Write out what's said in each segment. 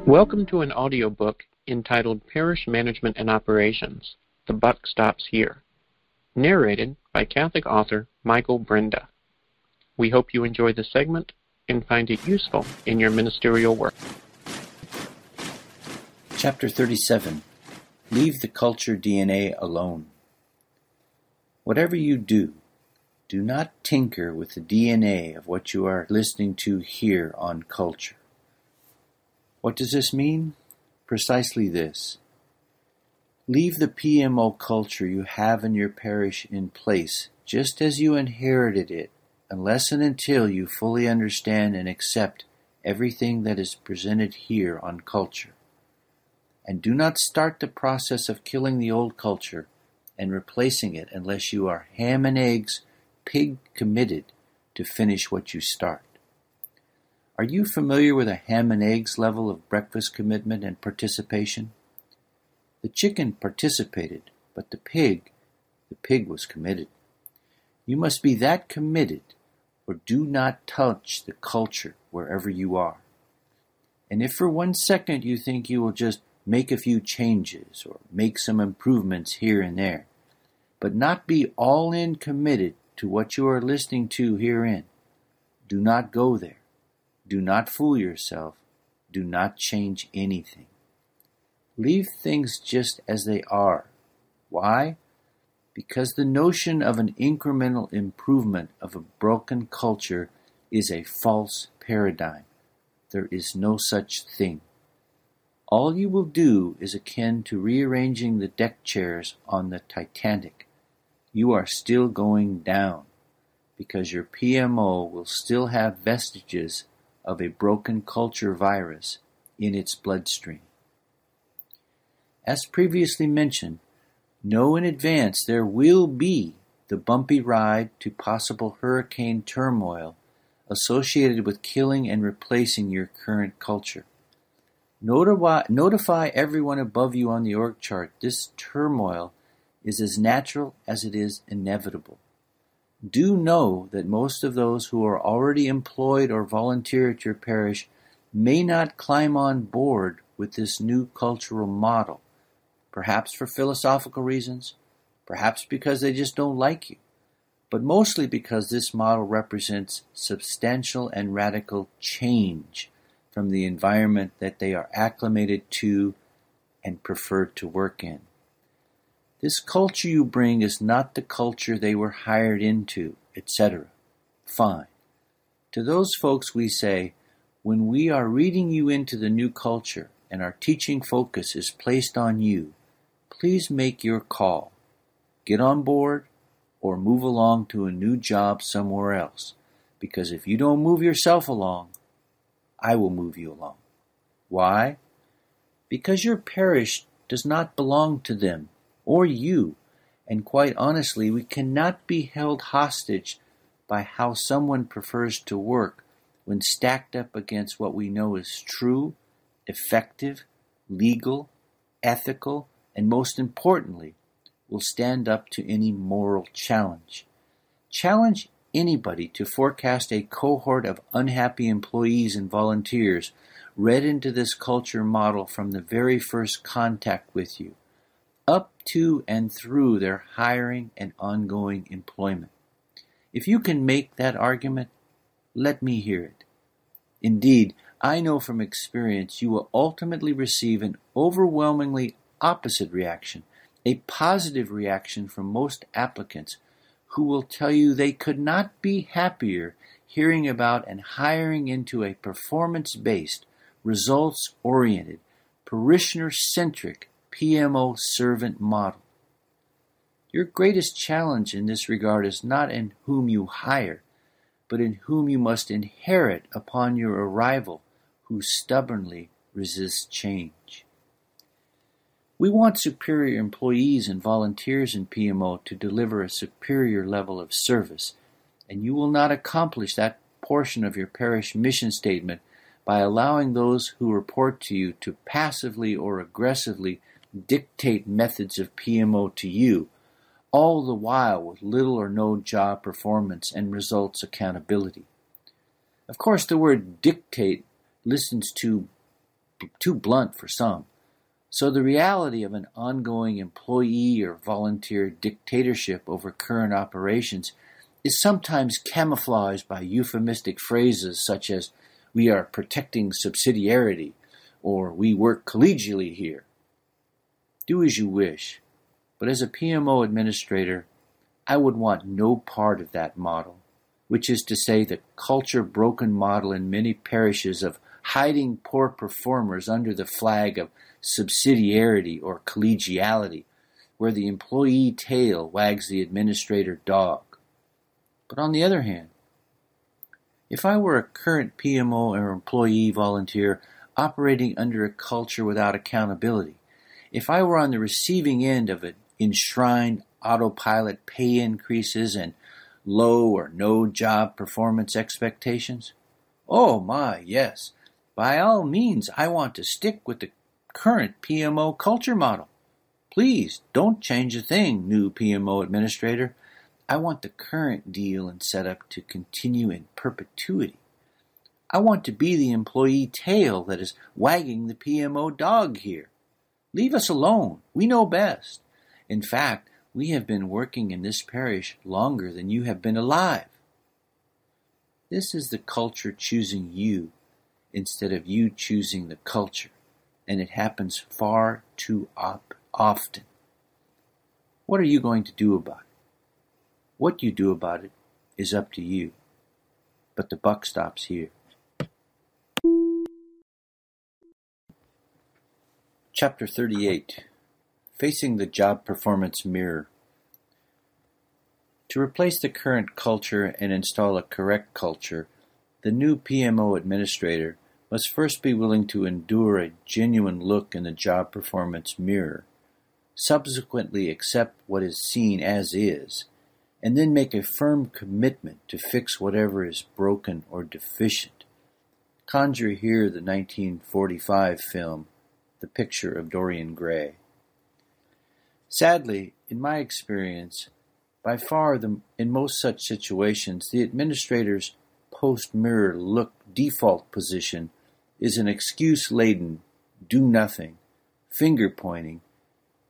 Welcome to an audiobook entitled Parish Management and Operations, The Buck Stops Here, narrated by Catholic author Michael Brinda. We hope you enjoy the segment and find it useful in your ministerial work. Chapter 37. Leave the culture DNA alone. Whatever you do, do not tinker with the DNA of what you are listening to here on culture. What does this mean? Precisely this. Leave the PMO culture you have in your parish in place, just as you inherited it, unless and until you fully understand and accept everything that is presented here on culture. And do not start the process of killing the old culture and replacing it unless you are ham and eggs, pig committed to finish what you start. Are you familiar with a ham and eggs level of breakfast commitment and participation? The chicken participated, but the pig was committed. You must be that committed, or do not touch the culture wherever you are. And if for 1 second you think you will just make a few changes or make some improvements here and there, but not be all in committed to what you are listening to herein, do not go there. Do not fool yourself. Do not change anything. Leave things just as they are. Why? Because the notion of an incremental improvement of a broken culture is a false paradigm. There is no such thing. All you will do is akin to rearranging the deck chairs on the Titanic. You are still going down, because your PMO will still have vestiges of a broken culture virus in its bloodstream. As previously mentioned, know in advance there will be the bumpy ride to possible hurricane turmoil associated with killing and replacing your current culture. Notify everyone above you on the org chart this turmoil is as natural as it is inevitable. Do know that most of those who are already employed or volunteer at your parish may not climb on board with this new cultural model, perhaps for philosophical reasons, perhaps because they just don't like you, but mostly because this model represents substantial and radical change from the environment that they are acclimated to and prefer to work in. This culture you bring is not the culture they were hired into, etc. Fine. To those folks we say, when we are reading you into the new culture and our teaching focus is placed on you, please make your call. Get on board or move along to a new job somewhere else, because if you don't move yourself along, I will move you along. Why? Because your parish does not belong to them or you, and quite honestly, we cannot be held hostage by how someone prefers to work when stacked up against what we know is true, effective, legal, ethical, and most importantly, will stand up to any moral challenge. Challenge anybody to forecast a cohort of unhappy employees and volunteers read into this culture model from the very first contact with you, up to and through their hiring and ongoing employment. If you can make that argument, let me hear it. Indeed, I know from experience you will ultimately receive an overwhelmingly opposite reaction, a positive reaction from most applicants who will tell you they could not be happier hearing about and hiring into a performance-based, results-oriented, parishioner-centric PMO servant model. Your greatest challenge in this regard is not in whom you hire, but in whom you must inherit upon your arrival, who stubbornly resist change. We want superior employees and volunteers in PMO to deliver a superior level of service, and you will not accomplish that portion of your parish mission statement by allowing those who report to you to passively or aggressively dictate methods of PMO to you, all the while with little or no job performance and results accountability. Of course, the word dictate listens to too blunt for some. So the reality of an ongoing employee or volunteer dictatorship over current operations is sometimes camouflaged by euphemistic phrases such as, "we are protecting subsidiarity," or "we work collegially here." Do as you wish, but as a PMO administrator, I would want no part of that model, which is to say the culture-broken model in many parishes of hiding poor performers under the flag of subsidiarity or collegiality, where the employee tail wags the administrator dog. But on the other hand, if I were a current PMO or employee volunteer operating under a culture without accountability, if I were on the receiving end of it, enshrined autopilot pay increases and low or no job performance expectations, oh my, yes, by all means I want to stick with the current PMO culture model. Please don't change a thing, new PMO administrator. I want the current deal and setup to continue in perpetuity. I want to be the employee tail that is wagging the PMO dog here. Leave us alone. We know best. In fact, we have been working in this parish longer than you have been alive. This is the culture choosing you instead of you choosing the culture, and it happens far too often. What are you going to do about it? What you do about it is up to you, but the buck stops here. Chapter 38. Facing the Job Performance Mirror. To replace the current culture and install a correct culture, the new PMO administrator must first be willing to endure a genuine look in the job performance mirror, subsequently accept what is seen as is, and then make a firm commitment to fix whatever is broken or deficient. Conjure here the 1945 film, The Picture of Dorian Gray. Sadly, in my experience, by far in most such situations, the administrator's post-mirror look default position is an excuse-laden, do-nothing, finger-pointing,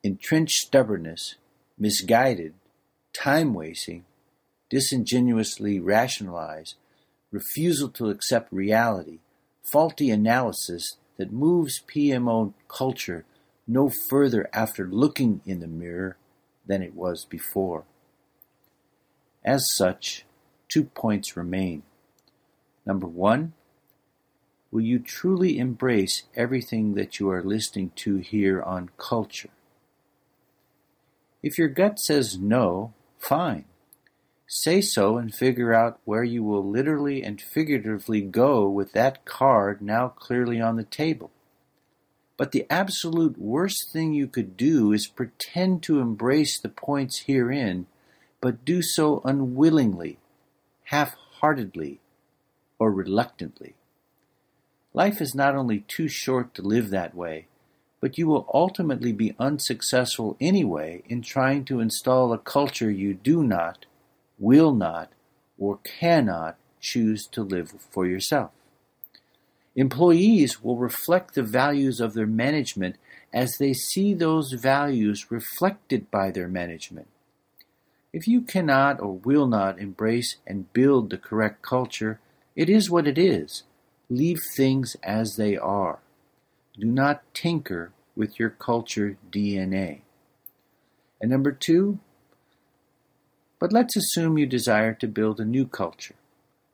entrenched stubbornness, misguided, time-wasting, disingenuously rationalized, refusal to accept reality, faulty analysis that moves PMO culture no further after looking in the mirror than it was before. As such, 2 points remain. Number 1, will you truly embrace everything that you are listening to here on culture? If your gut says no, fine. Say so and figure out where you will literally and figuratively go with that card now clearly on the table. But the absolute worst thing you could do is pretend to embrace the points herein, but do so unwillingly, half-heartedly, or reluctantly. Life is not only too short to live that way, but you will ultimately be unsuccessful anyway in trying to install a culture you do not, will not, or cannot choose to live for yourself. Employees will reflect the values of their management as they see those values reflected by their management. If you cannot or will not embrace and build the correct culture, it is what it is. Leave things as they are. Do not tinker with your culture DNA. And number 2, but let's assume you desire to build a new culture.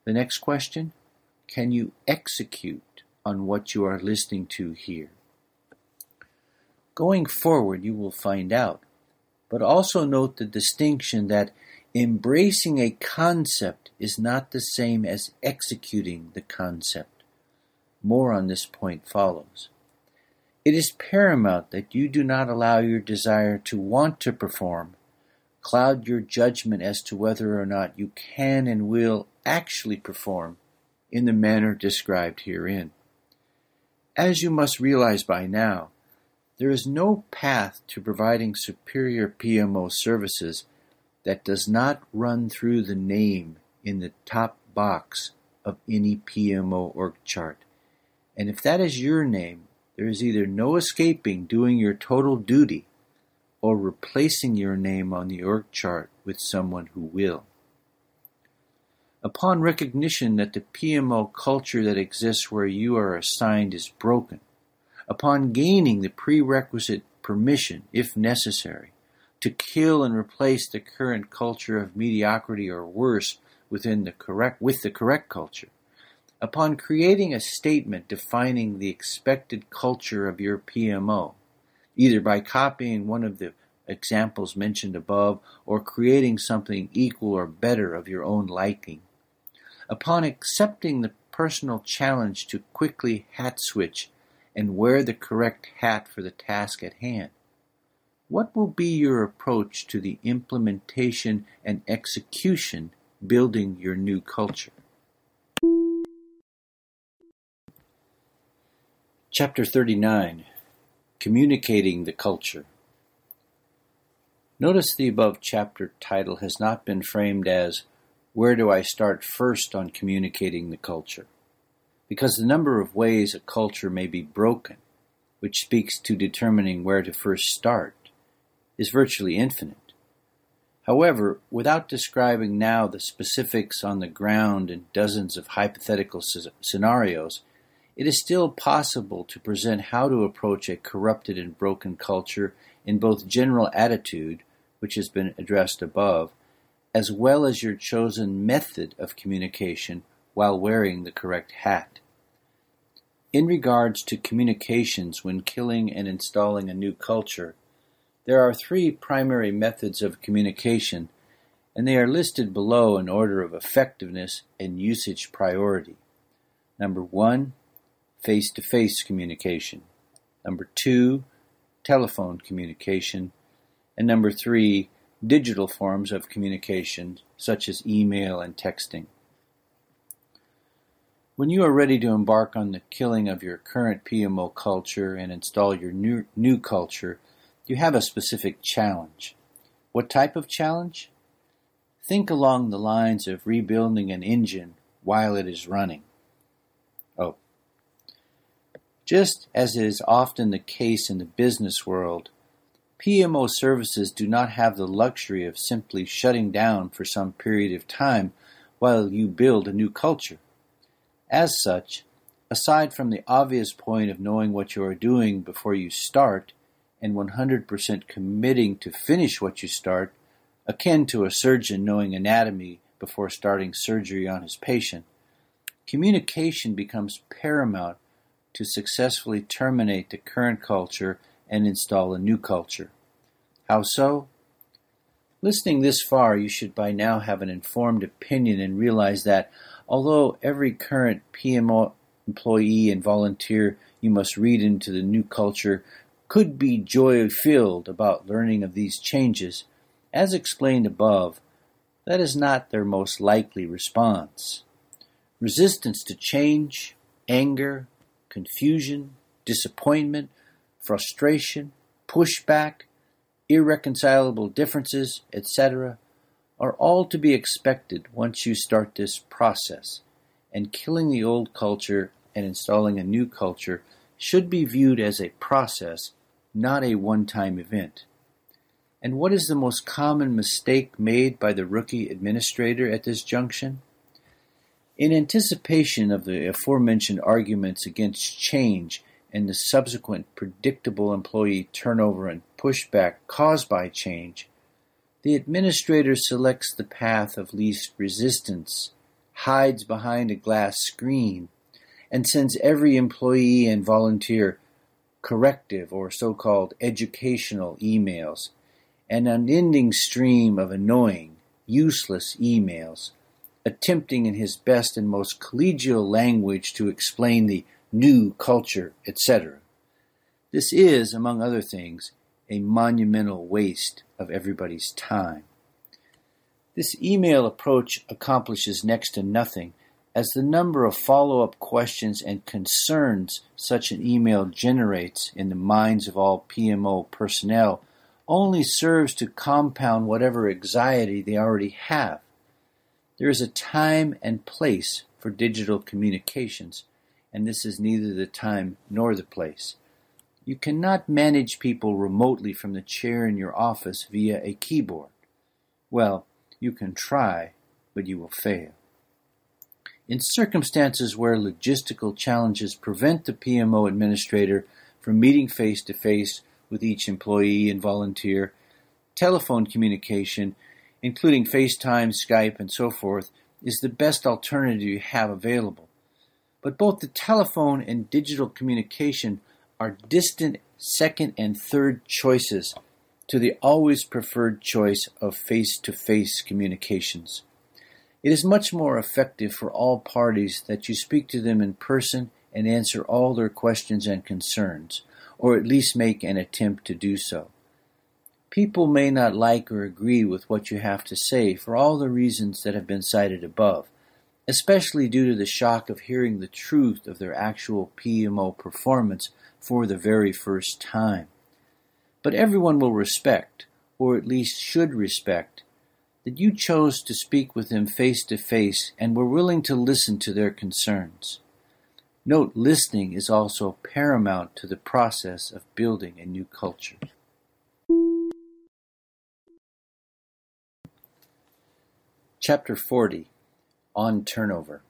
The next question, can you execute on what you are listening to here? Going forward, you will find out, but also note the distinction that embracing a concept is not the same as executing the concept. More on this point follows. It is paramount that you do not allow your desire to want to perform cloud your judgment as to whether or not you can and will actually perform in the manner described herein. As you must realize by now, there is no path to providing superior PMO services that does not run through the name in the top box of any PMO org chart. And if that is your name, there is either no escaping doing your total duty or replacing your name on the org chart with someone who will. Upon recognition that the PMO culture that exists where you are assigned is broken, upon gaining the prerequisite permission, if necessary, to kill and replace the current culture of mediocrity or worse with the correct culture, upon creating a statement defining the expected culture of your PMO, either by copying one of the examples mentioned above or creating something equal or better of your own liking, upon accepting the personal challenge to quickly hat switch and wear the correct hat for the task at hand, what will be your approach to the implementation and execution building your new culture? Chapter 39, Communicating the Culture. Notice the above chapter title has not been framed as, "Where do I start first on communicating the culture?" Because the number of ways a culture may be broken, which speaks to determining where to first start, is virtually infinite. However, without describing now the specifics on the ground in dozens of hypothetical scenarios, it is still possible to present how to approach a corrupted and broken culture in both general attitude, which has been addressed above, as well as your chosen method of communication while wearing the correct hat. In regards to communications when killing and installing a new culture, there are 3 primary methods of communication, and they are listed below in order of effectiveness and usage priority. Number 1, face-to-face communication. Number 2, telephone communication. And number 3, digital forms of communication, such as email and texting. When you are ready to embark on the killing of your current PMO culture and install your new culture, you have a specific challenge. What type of challenge? Think along the lines of rebuilding an engine while it is running. Just as is often the case in the business world, PMO services do not have the luxury of simply shutting down for some period of time while you build a new culture. As such, aside from the obvious point of knowing what you are doing before you start and 100% committing to finish what you start, akin to a surgeon knowing anatomy before starting surgery on his patient, communication becomes paramount to successfully terminate the current culture and install a new culture. How so? Listening this far, you should by now have an informed opinion and realize that although every current PMO employee and volunteer you must read into the new culture could be joy-filled about learning of these changes, as explained above, that is not their most likely response. Resistance to change, anger, confusion, disappointment, frustration, pushback, irreconcilable differences, etc., are all to be expected once you start this process, and killing the old culture and installing a new culture should be viewed as a process, not a one-time event. And what is the most common mistake made by the rookie administrator at this junction? In anticipation of the aforementioned arguments against change and the subsequent predictable employee turnover and pushback caused by change, the administrator selects the path of least resistance, hides behind a glass screen, and sends every employee and volunteer corrective or so-called educational emails, an unending stream of annoying, useless emails, attempting in his best and most collegial language to explain the new culture, etc. This is, among other things, a monumental waste of everybody's time. This email approach accomplishes next to nothing, as the number of follow-up questions and concerns such an email generates in the minds of all PMO personnel only serves to compound whatever anxiety they already have. There is a time and place for digital communications, and this is neither the time nor the place. You cannot manage people remotely from the chair in your office via a keyboard. Well, you can try, but you will fail. In circumstances where logistical challenges prevent the PMO administrator from meeting face-to-face with each employee and volunteer, telephone communication, including FaceTime, Skype, and so forth, is the best alternative you have available. But both the telephone and digital communication are distant second and third choices to the always preferred choice of face-to-face communications. It is much more effective for all parties that you speak to them in person and answer all their questions and concerns, or at least make an attempt to do so. People may not like or agree with what you have to say for all the reasons that have been cited above, especially due to the shock of hearing the truth of their actual PMO performance for the very first time. But everyone will respect, or at least should respect, that you chose to speak with them face-to-face and were willing to listen to their concerns. Note, listening is also paramount to the process of building a new culture. Chapter 40, On Turnover.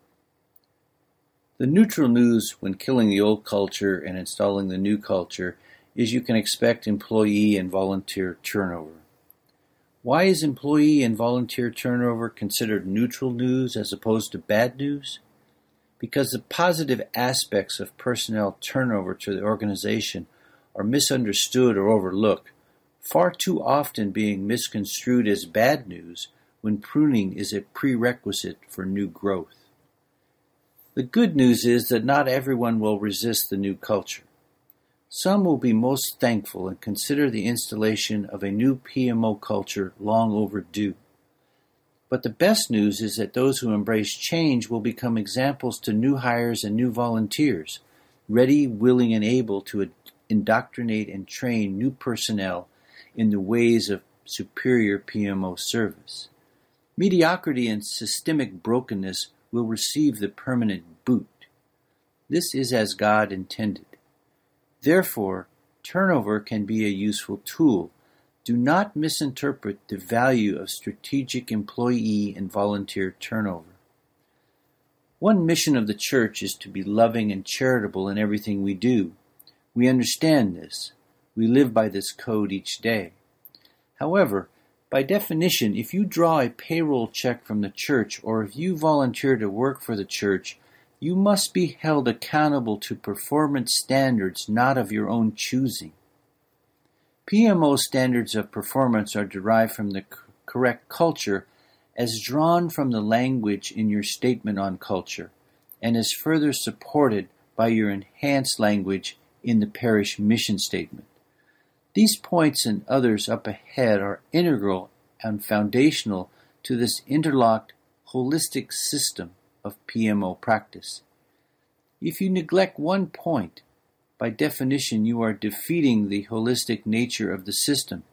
The neutral news when killing the old culture and installing the new culture is you can expect employee and volunteer turnover. Why is employee and volunteer turnover considered neutral news as opposed to bad news? Because the positive aspects of personnel turnover to the organization are misunderstood or overlooked, far too often being misconstrued as bad news when pruning is a prerequisite for new growth. The good news is that not everyone will resist the new culture. Some will be most thankful and consider the installation of a new PMO culture long overdue. But the best news is that those who embrace change will become examples to new hires and new volunteers, ready, willing, and able to indoctrinate and train new personnel in the ways of superior PMO service. Mediocrity and systemic brokenness will receive the permanent boot. This is as God intended. Therefore, turnover can be a useful tool. Do not misinterpret the value of strategic employee and volunteer turnover. One mission of the church is to be loving and charitable in everything we do. We understand this. We live by this code each day. However, by definition, if you draw a payroll check from the church or if you volunteer to work for the church, you must be held accountable to performance standards not of your own choosing. PMO standards of performance are derived from the correct culture as drawn from the language in your statement on culture and is further supported by your enhanced language in the parish mission statement. These points and others up ahead are integral and foundational to this interlocked, holistic system of PMO practice. If you neglect one point, by definition you are defeating the holistic nature of the system.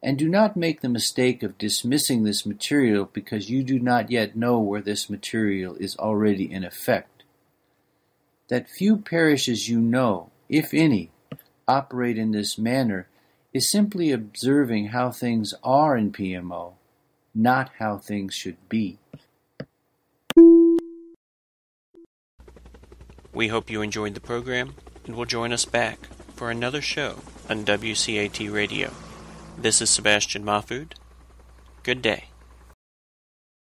And do not make the mistake of dismissing this material because you do not yet know where this material is already in effect. That few parishes you know, if any, operate in this manner is simply observing how things are in PMO, not how things should be. We hope you enjoyed the program and will join us back for another show on WCAT Radio. This is Sebastian Mahfood. Good day.